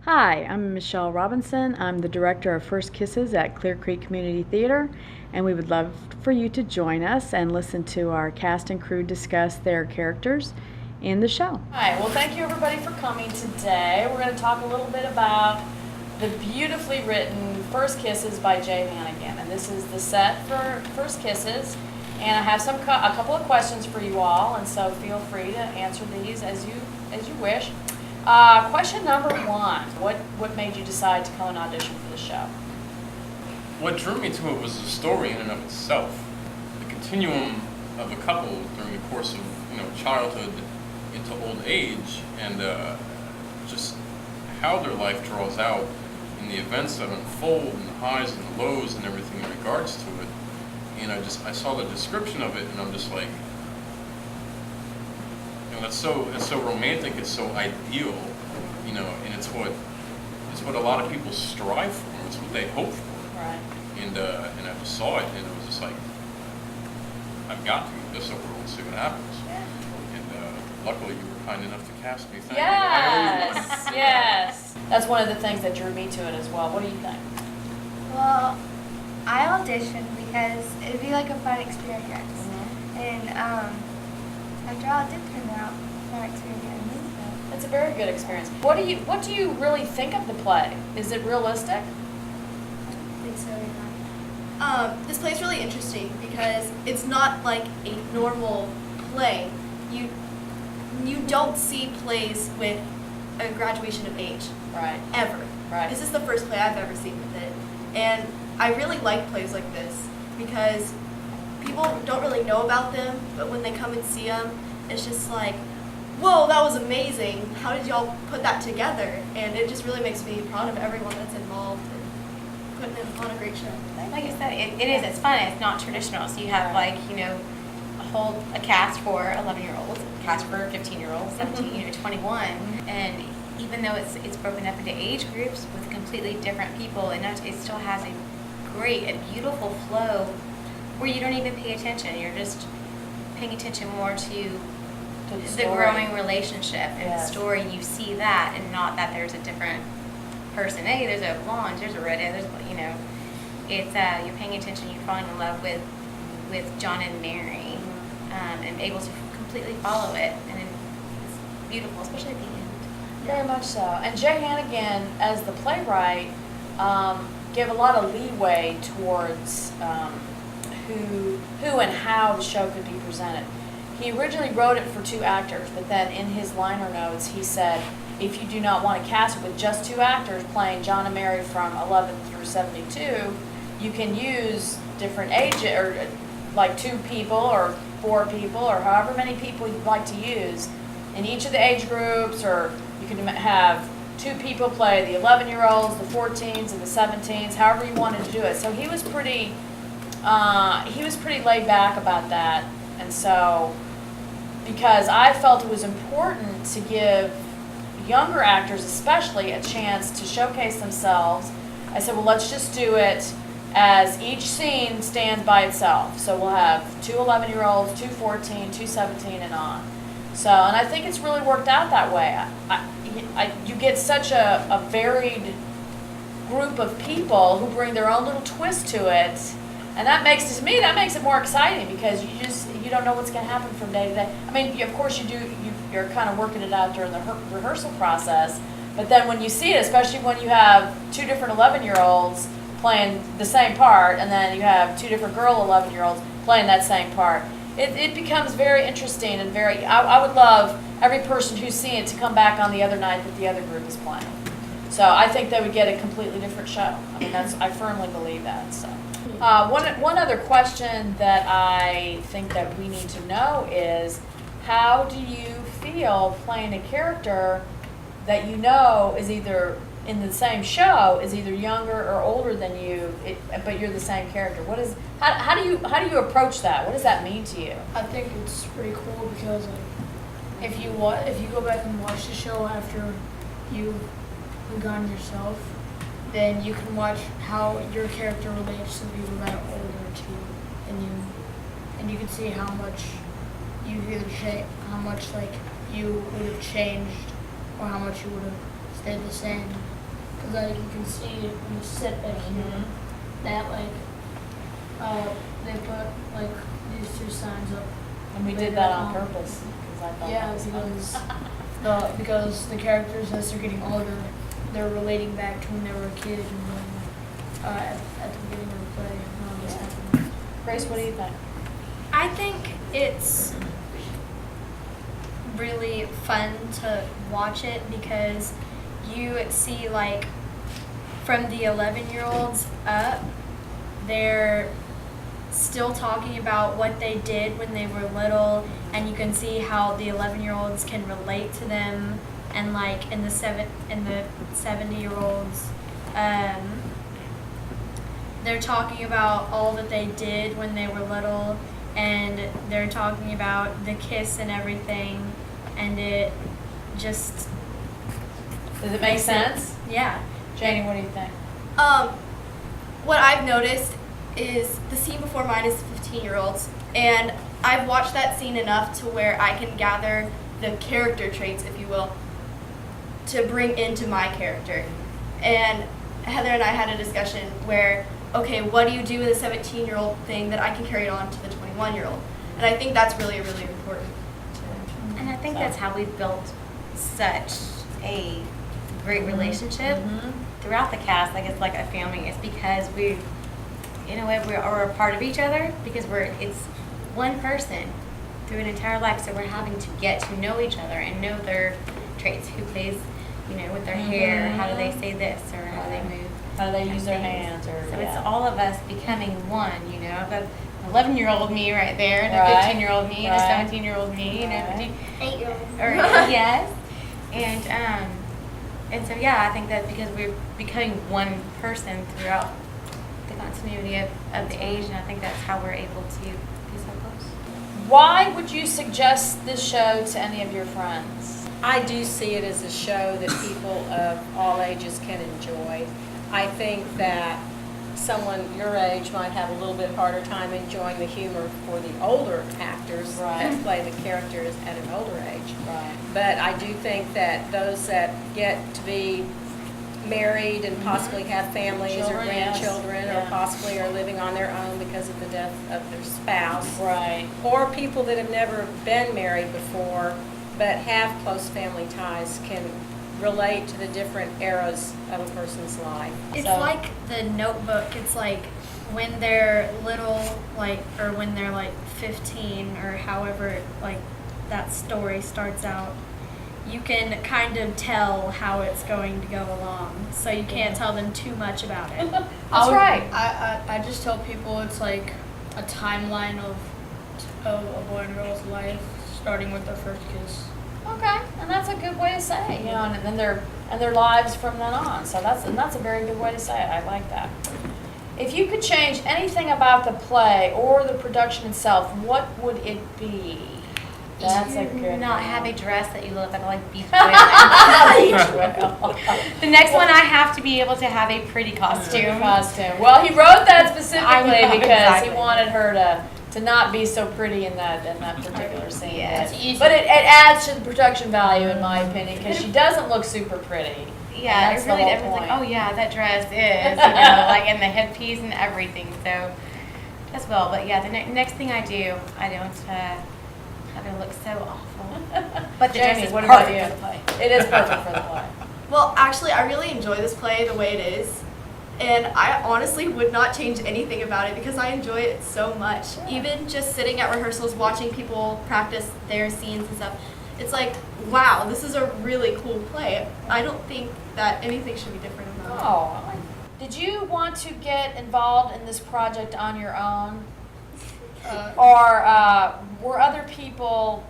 Hi, I'm Michelle Robinson. I'm the director of First Kisses at Clear Creek Community Theater, and we would love for you to join us and listen to our cast and crew discuss their characters in the show. Hi, well, thank you everybody for coming today. We're going to talk a little bit about the beautifully written First Kisses by Jay Hanagan, and this is the set for First Kisses. And I have a couple of questions for you all, and so feel free to answer these as you wish. Question number one, what made you decide to come and audition for the show? What drew me to it was the story in and of itself. The continuum of a couple during the course of childhood into old age, and just how their life draws out in the events that unfold, and the highs and the lows and everything in regards to it. And I saw the description of it, and I'm just like, it's so romantic, it's so ideal, and it's what a lot of people strive for, it's what they hope for. Right. And I just saw it, and it was just like, I've got to move this over and see what happens. Yeah. And luckily you were kind enough to cast me. Thank Yes, yes. That's one of the things that drew me to it as well. What do you think? Well, I auditioned because it'd be like a fun experience. Mm-hmm. And after all, it did turn out a fun experience. It's a very good experience. What do you really think of the play? Is it realistic? I think so, This play's really interesting because it's not like a normal play. You don't see plays with a graduation of age. Right. Ever. Right. This is the first play I've ever seen with it. And I really like plays like this because people don't really know about them, but when they come and see them, it's just like, whoa, that was amazing. How did y'all put that together? And it just really makes me proud of everyone that's involved in putting on a great show. Like I said, it's fun. It's not traditional. So you have a cast for 11-year-olds, a cast for 15-year-olds, 17, 21, and even though it's broken up into age groups with completely different people, and it still has a beautiful flow where you don't even pay attention. You're just paying attention more to the growing relationship and the story. You see that, and not that there's a different person. Hey, there's a blonde, there's a redhead, it's you're paying attention. You're falling in love with John and Mary, and able to completely follow it, and it's beautiful, especially at the end. Very much so. And Jay Hanagan, as the playwright, gave a lot of leeway towards who and how the show could be presented. He originally wrote it for 2 actors, but then in his liner notes he said, if you do not want to cast it with just 2 actors playing John and Mary from 11 through 72, you can use different age, or like 2 people or 4 people or however many people you'd like to use in each of the age groups, or you can have 2 people play the 11-year-olds, the 14s, and the 17s, however you wanted to do it. So he was pretty laid back about that. And so, because I felt it was important to give younger actors especially a chance to showcase themselves, I said, well, let's just do it as each scene stands by itself. So we'll have 2 11-year-olds, 2 14, 2 17, and on. So, and I think it's really worked out that way. You get such a varied group of people who bring their own little twist to it, and that makes it more exciting, because you don't know what's going to happen from day to day. I mean, of course you're kind of working it out during the rehearsal process, but then when you see it, especially when you have 2 different 11-year-olds playing the same part, and then you have 2 different girl 11-year-olds playing that same part, it becomes very interesting, and I would love every person who's seen it to come back on the other night that the other group is playing. So I think they would get a completely different show. I mean, I firmly believe that. So one other question that I think that we need to know is, how do you feel playing a character that you know is either in the same show is either younger or older than you, but you're the same character? How do you approach that? What does that mean to you? I think it's pretty cool because if you go back and watch the show after you've gone yourself, then you can watch how your character relates to the people that are older to you, and you can see how much you would have changed, or how much you would have stayed the same 'cause, like, you can see it when you sit back here that, like, they put, like, these two signs up. And we did that on purpose, because I thought Yeah, that was fun. because the characters, as they're getting older, they're relating back to when they were a kid and when, at the beginning of the play and all this happened. Grace, what do you think? I think it's really fun to watch it because you see, like, from the 11-year-olds up, they're still talking about what they did when they were little, and you can see how the 11-year-olds can relate to them, and like in the 70-year-olds, they're talking about all that they did when they were little, and they're talking about the kiss and everything, and it just, Does it make sense? yeah. Janie, what do you think? What I've noticed is the scene before mine is 15-year-olds, and I've watched that scene enough to where I can gather the character traits, if you will, to bring into my character. And Heather and I had a discussion where, okay, what do you do with a 17-year-old thing that I can carry on to the 21-year-old? And I think that's really, really important. And I think that's how we've built such a great relationship throughout the cast. Like, it's like a family. It's because we, in a way, we are a part of each other, because it's one person through an entire life. So we're having to get to know each other and know their traits. Who plays, with their hair? How do they say this, or how do they move? How do they use their things. hands? Or So it's all of us becoming one. I've got an 11-year-old me right there, and a Right. 15-year-old me, and a Right. 17-year-old me, Right. 8-year-old. or yes, and so yeah, I think that because we're becoming one person throughout the continuity of the age, and I think that's how we're able to be so close. Why would you suggest this show to any of your friends? I do see it as a show that people of all ages can enjoy. I think that someone your age might have a little bit harder time enjoying the humor for the older actors Right. that play the characters at an older age. Right. But I do think that those that get to be married and possibly have families or Children, yes. grandchildren, Yeah. or possibly are living on their own because of the death of their spouse, Right. or people that have never been married before but have close family ties, can relate to the different eras of a person's life. It's So- like the Notebook. It's like when they're little, or when they're 15, or however, that story starts out. You can kind of tell how it's going to go along, so you can't tell them too much about it. That's right. I just tell people it's like a timeline of a boy and girl's life, starting with their first kiss. Okay, and that's a good way to say it, and then their lives from then on. So that's a very good way to say it. I like that. If you could change anything about the play or the production itself, what would it be? That's a good Not one. have a dress that you look like beef whaling. The next one, I have to be able to have a pretty costume. Well, he wrote that specifically I know, because exactly. he wanted her to not be so pretty in that particular scene. Yeah. But- But it adds to the production value, in my opinion, because she doesn't look super pretty. Yeah, That's it the really, whole everyone's like, point. oh yeah, that dress is, and the headpiece and everything. So, as well. But yeah, the next thing I do, I don't have it look so awful. But the dress Jamie, is what about perfect you? for the play. It is perfect for the play. Well, actually, I really enjoy this play the way it is. And I honestly would not change anything about it because I enjoy it so much. Even just sitting at rehearsals, watching people practice their scenes and stuff, it's like, wow, this is a really cool play. I don't think that anything should be different about it. Oh, I like- did you want to get involved in this project on your own? Or were other people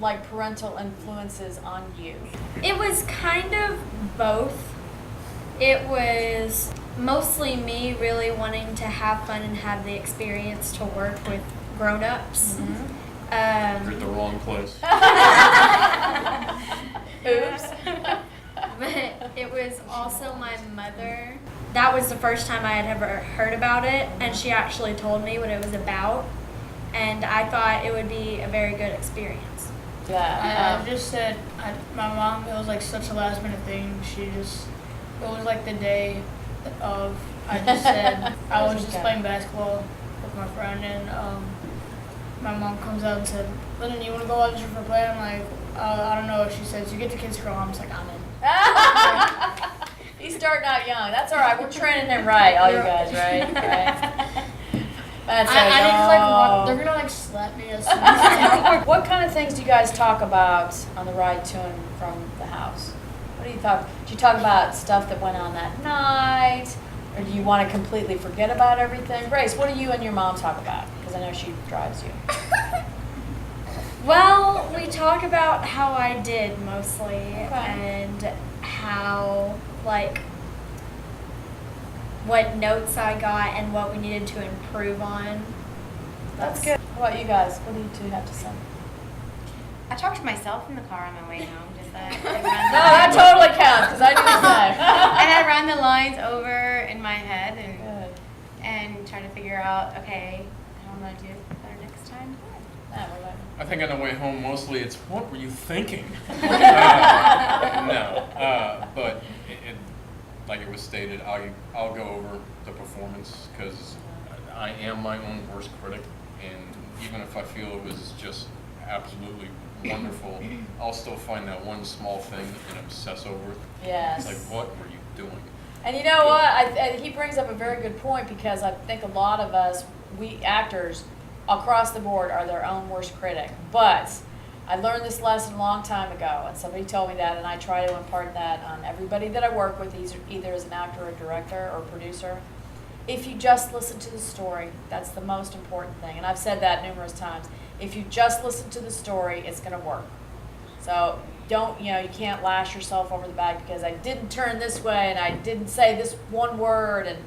like parental influences on you? It was kind of both. It was mostly me really wanting to have fun and have the experience to work with grown-ups. You're at the wrong place. Oops. But it was also my mother. That was the first time I had ever heard about it, and she actually told me what it was about, and I thought it would be a very good experience. Yeah. I just said, my mom, it was like such a last minute thing. She just It was like the day of, I just said, I was just playing basketball with my friend, and my mom comes out and said, Lyndon, you want to go audition for a play? I'm like, I don't know. She says, you get to kiss girl. I'm just like, I'm in. He's starting out young. That's all right. We're training him right, all you guys, right? Right. That's I didn't oh. like walk. They're gonna like slap me as soon as What kind of things do you guys talk about on the ride to and from the house? What do you talk? Do you talk about stuff that went on that night, or do you want to completely forget about everything? Grace, what do you and your mom talk about? Because I know she drives you. Well, we talk about how I did mostly, and how, like, what notes I got and what we needed to improve on. That's good. How about you guys? What do you two have to say? I talked to myself in the car on my way home. Just that. No, that totally counts because I do the same. And I run the lines over in my head Good. and try to figure out, okay, how I'm gonna do it better next time. Yeah, what about you? I think on the way home, mostly it's, what were you thinking? No, but like it was stated, I'll go over the performance because I am my own worst critic, and even if I feel it was just absolutely wonderful, I'll still find that one small thing and obsess over it. Yes. It's like, what were you doing? And you know what? He brings up a very good point because I think a lot of us, we actors across the board, are their own worst critic. But I learned this lesson a long time ago, and somebody told me that, and I try to impart that on everybody that I work with, either as an actor or director or producer. If you just listen to the story, that's the most important thing. And I've said that numerous times. If you just listen to the story, it's going to work. So don't, you can't lash yourself over the back because I didn't turn this way and I didn't say this one word and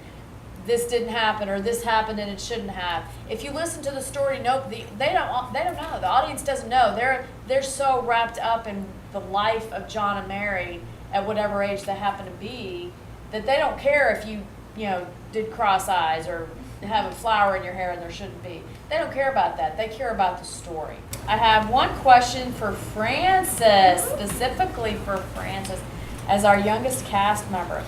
this didn't happen or this happened and it shouldn't have. If you listen to the story, they don't know. The audience doesn't know. They're so wrapped up in the life of John and Mary at whatever age they happen to be that they don't care if you did cross eyes or have a flower in your hair and there shouldn't be. They don't care about that. They care about the story. I have one question for Frances, specifically for Frances, as our youngest cast member.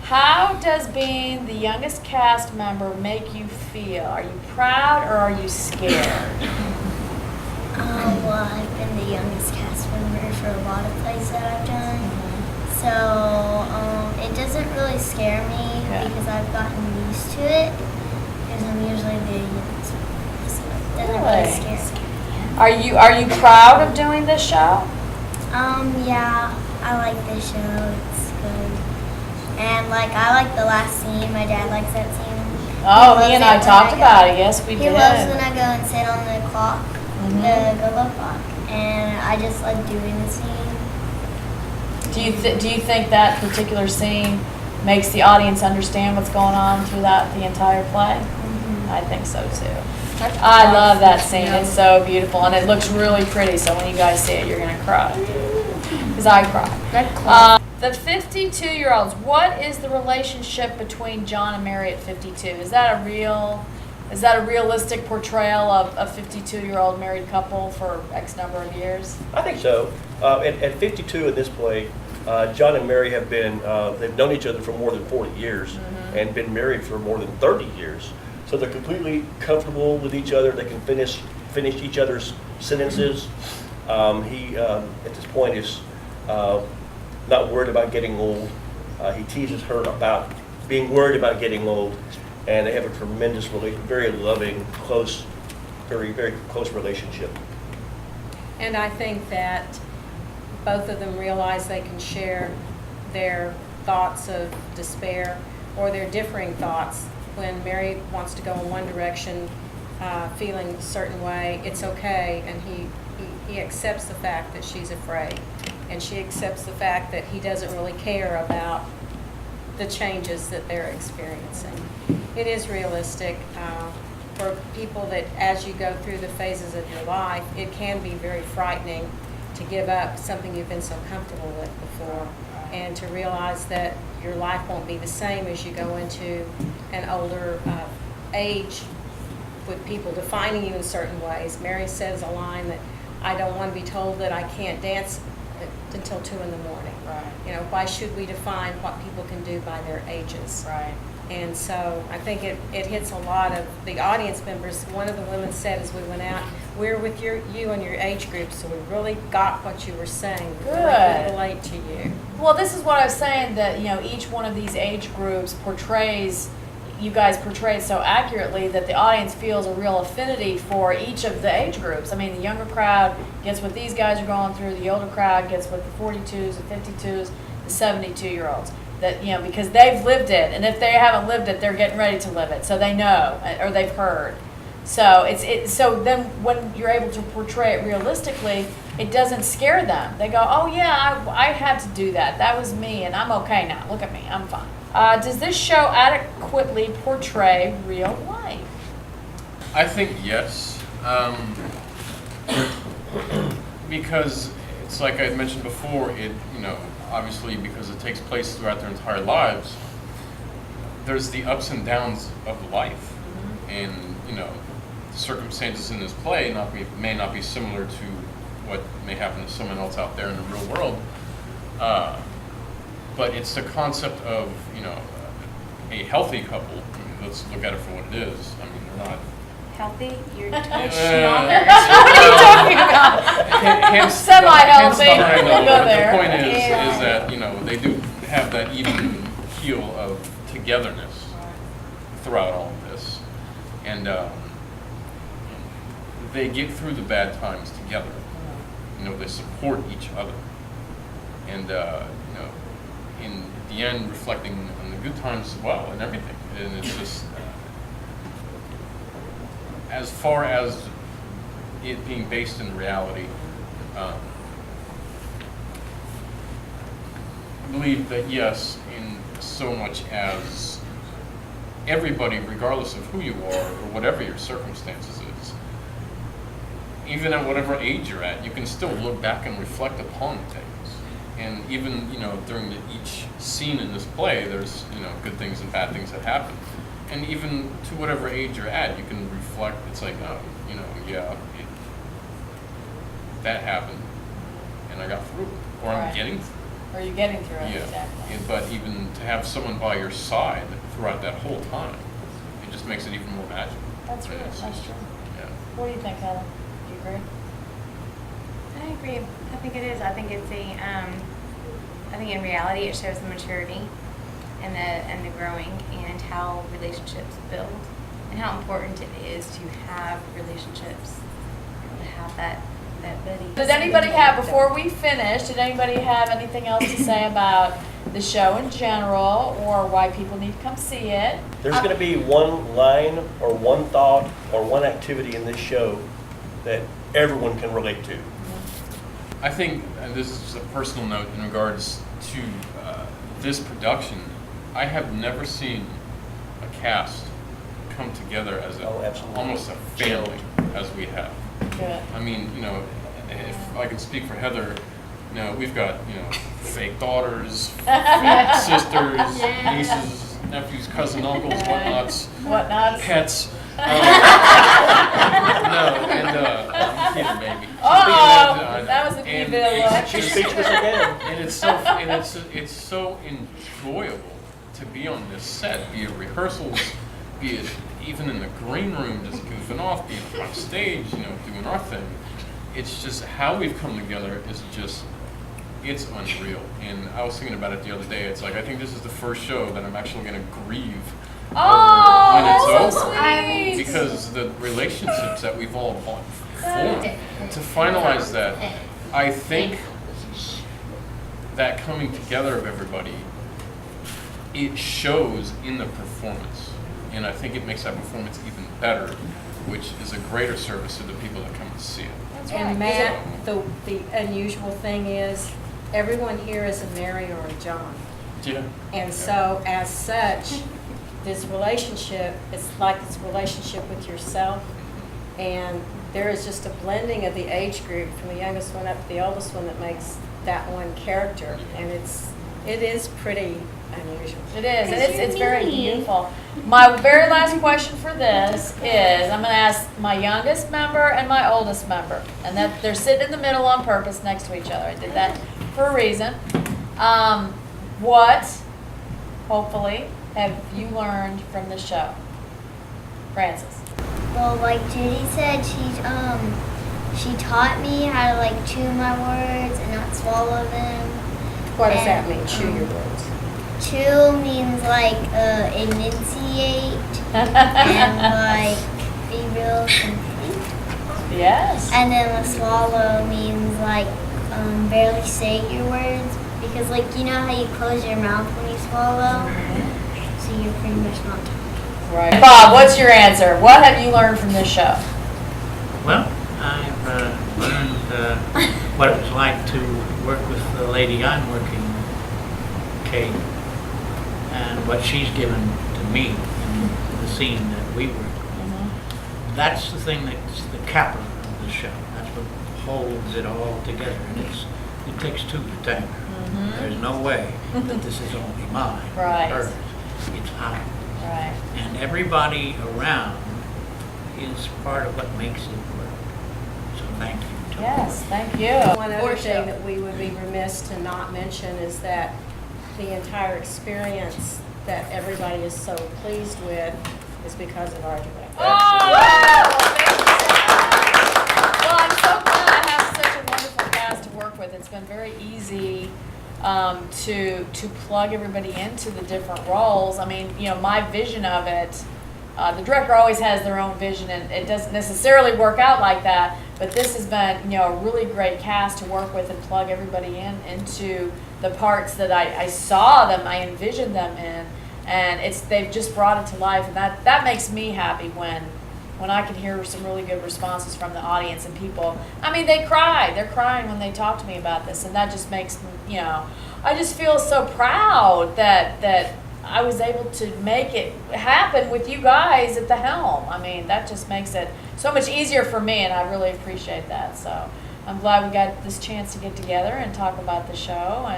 How does being the youngest cast member make you feel? Are you proud or are you scared? Well, I've been the youngest cast member for a lot of plays that I've done. So it doesn't really scare me because I've gotten used to it because I'm usually the youngest one. So it doesn't really scare me. Are you proud of doing this show? Yeah, I like this show. It's good. And I like the last scene. My dad likes that scene. Oh, he and I talked about it. Yes, we did. He loves when I go and sit on the clock, the go-go clock, and I just like doing the scene. Do you think that particular scene makes the audience understand what's going on throughout the entire play? I think so too. I love that scene. It's so beautiful and it looks really pretty. So when you guys see it, you're gonna cry. Because I cry. The 52-year-olds. What is the relationship between John and Mary at 52? Is that a realistic portrayal of a 52-year-old married couple for X number of years? I think so. At 52 in this play, John and Mary have been, they've known each other for more than 40 years and been married for more than 30 years. So they're completely comfortable with each other. They can finish each other's sentences. He, at this point, is not worried about getting old. He teases her about being worried about getting old. And they have a tremendous, very loving, close, very, very close relationship. And I think that both of them realize they can share their thoughts of despair or their differing thoughts. When Mary wants to go in one direction, feeling a certain way, it's okay, and he accepts the fact that she's afraid, and she accepts the fact that he doesn't really care about the changes that they're experiencing. It is realistic for people that as you go through the phases of your life, it can be very frightening to give up something you've been so comfortable with before, and to realize that your life won't be the same as you go into an older age with people defining you in certain ways. Mary says a line that, I don't want to be told that I can't dance until 2 in the morning. Right. You know, why should we define what people can do by their ages? Right. And so I think it hits a lot of the audience members. One of the women said as we went out, we're with you and your age group, so we really got what you were saying. We really Good. could relate to you. Well, this is what I was saying, that, you know, each one of these age groups portrays, you guys portray it so accurately that the audience feels a real affinity for each of the age groups. I mean, the younger crowd gets what these guys are going through, the older crowd gets what the 42s, the 52s, the 72-year-olds. That, you know, because they've lived it, and if they haven't lived it, they're getting ready to live it, so they know, or they've heard. So so then when you're able to portray it realistically, it doesn't scare them. They go, oh yeah, I had to do that. That was me, and I'm okay now. Look at me, I'm fine. Does this show adequately portray real life? I think yes, because it's like I mentioned before. It, you know, obviously because it takes place throughout their entire lives. There's the ups and downs of life, and you know, the circumstances in this play may not be similar to what may happen to someone else out there in the real world. But it's the concept of, you know, a healthy couple. I mean, let's look at it for what it is. I mean, they're not Healthy? You're What are you talking about? Semi-healthy. We'll go there. The point is that, you know, they do have that even keel of togetherness throughout all of this, and they get through the bad times together. You know, they support each other, and you know, in the end, reflecting on the good times as well and everything. And it's just as far as it being based in reality. I believe that yes, in so much as everybody, regardless of who you are or whatever your circumstances is, even at whatever age you're at, you can still look back and reflect upon things. And even, you know, during each scene in this play, there's, you know, good things and bad things that happen. And even to whatever age you're at, you can reflect. It's like, oh, you know, yeah, that happened, and I got through it, or I'm Right. getting through it. Or you're getting through it, Yeah, exactly. but even to have someone by your side throughout that whole time, it just makes it even more magical. That's And true, it's that's just- true. Yeah. What do you think, Heather? Do you agree? I agree. I think it is. I think it's I think in reality it shows the maturity and the growing and how relationships build and how important it is to have relationships, to have that buddy. Did anybody have, before we finish, did anybody have anything else to say about the show in general, or why people need to come see it? There's going to be one line or one thought or one activity in this show that everyone can relate to. I think, and this is just a personal note in regards to this production, I have never seen a cast come together as Oh, absolutely. almost a family as we have. Good. I mean, you know, if I could speak for Heather, you know, we've got, you know, fake daughters, fake sisters, nieces, nephews, cousin, uncles, whatnots, Whatnots? pets. No, and I'm kidding, baby. Uh-oh, that was a And evil it's look. She's just- speechless again. And it's so enjoyable to be on this set, be it rehearsals, be it even in the green room, just goofing off, being on stage, you know, doing our thing. It's just how we've come together is just, it's unreal. And I was thinking about it the other day. It's like, I think this is the first show that I'm actually going to grieve Oh, when it's that's so over. sweet. Because the relationships that we've all formed, to finalize that, I think that coming together of everybody, it shows in the performance. And I think it makes that performance even better, which is a greater service to the people that come to see it. That's right. And Matt, the unusual thing is, everyone here is a Mary or a John. Yeah. And so, as such, this relationship, it's like this relationship with yourself. And there is just a blending of the age group from the youngest one up to the oldest one that makes that one character. And it is pretty unusual. It is, and it's very beautiful. My very last question for this is, I'm going to ask my youngest member and my oldest member, and that they're sitting in the middle on purpose next to each other. I did that for a reason. What, hopefully, have you learned from the show? Francis. Well, like Judy said, she taught me how to like chew my words and not swallow them. What does that And, mean, chew your words? Chew means like enunciate and like be real complete. Yes. And then the swallow means like barely say your words because like you know how you close your mouth when you swallow, so you're pretty much not talking. Right. Bob, what's your answer? What have you learned from this show? Well, I've learned what it was like to work with the lady I'm working with, Kate, and what she's given to me in the scene that we work with. That's the thing that's the capper of the show. That's what holds it all together, and it takes two to tango. There's no way that this is only mine, Right. hers. It's ours. Right. And everybody around is part of what makes it work. So thank you. Yes, thank you. One Or other show. thing that we would be remiss to not mention is that the entire experience that everybody is so pleased with is because of our director. Well, I'm so glad I have such a wonderful cast to work with. It's been very easy to plug everybody into the different roles. I mean, you know, my vision of it, the director always has their own vision, and it doesn't necessarily work out like that. But this has been, you know, a really great cast to work with and plug everybody into the parts that I saw them, I envisioned them in, and they've just brought it to life, and that makes me happy when I can hear some really good responses from the audience and people. I mean, they cry. They're crying when they talk to me about this, and that just makes me, you know, I just feel so proud that I was able to make it happen with you guys at the helm. I mean, that just makes it so much easier for me, and I really appreciate that. So I'm glad we got this chance to get together and talk about the show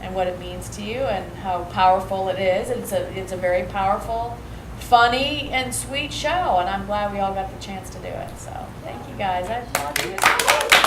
and what it means to you and how powerful it is. It's a very powerful, funny, and sweet show, and I'm glad we all got the chance to do it. So thank you guys. I applaud you.